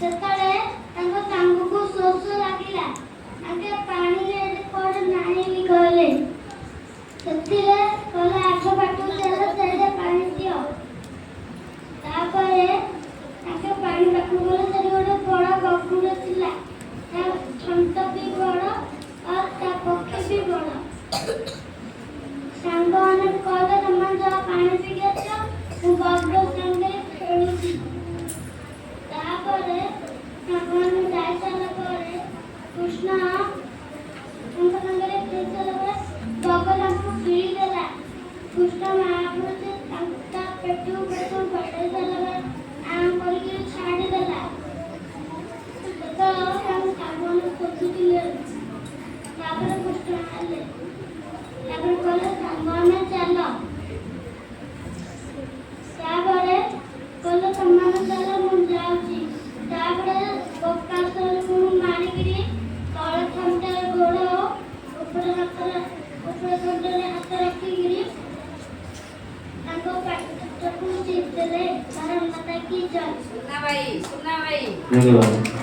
ସେତେବେଳେ ତାଙ୍କ ସାଙ୍ଗକୁ ଶୋଷ ଲାଗିଲା। ତାଙ୍କେ ପାଣିରେ କୁଆଡ଼େ ନାଣିବି କହିଲେ। ସେଥିରେ କହିଲେ ଆଗ ବାଟକୁ ଚାଲ, ସେଇଟା ପାଣି ଦିଅ। ତାପରେ ତାଙ୍କେ ପାଣି ପାଖକୁ ଗଲେ। ସେଠି ଗୋଟେ ବଡ଼ ବଗୁଡ଼ ଥିଲା। ତା ଥଣ୍ଟ ବି ବଡ଼ ଆଉ ତା ପକ୍ଷୀ ବି ବଡ଼। ସାଙ୍ଗମାନେ କହିଲେ ତମେ ଯାଅ ପାଣି ପିଇକି ଆସ, ମୁଁ ବଗୁଡ଼ ସାଙ୍ଗରେ ଖେଳୁଛି। ତାପରେ ସାଙ୍ଗମାନେ ଯାଇସାରିଲା ପରେ କୃଷ୍ଣ ତାଙ୍କ ସାଙ୍ଗରେ ଖେଳି ସାରିଲା ପରେ ବଗ ତାଙ୍କୁ ଗିଳିଦେଲା। କୃଷ୍ଣ ମହାପୁରୁଷ ତା ପେଟକୁ ପେଟେଇ ସାରିଲା ପରେ ଆଁ କରିକି ଛାଡ଼ିଦେଲା। ସେତେବେଳେ ତାଙ୍କ ସାଙ୍ଗମାନେ ଖୋଜୁଥିଲେ। ତାପରେ କୃଷ୍ଣ ଆଇଲେ। ତାପରେ କହିଲେ ସାଙ୍ଗମାନେ ଚାଲ। ତାପରେ କହିଲେ ତମମାନେ ଚାଲ, ମୁଁ ଯାଉଛି। ତାପରେ ବକାସୁରକୁ ମାରିକିରି ତଳେ ଥଣ୍ଟରେ ଗୋଡ଼, ଉପରେ ଥଣ୍ଟରେ ହାତ ରଖିକିରି ତାଙ୍କ ପାଟକୁ ଚିପି ଦେଲେ। ତାର ମାତା କି ଜୟ। ସୁନା ଭାଇ। ଧନ୍ୟବାଦ।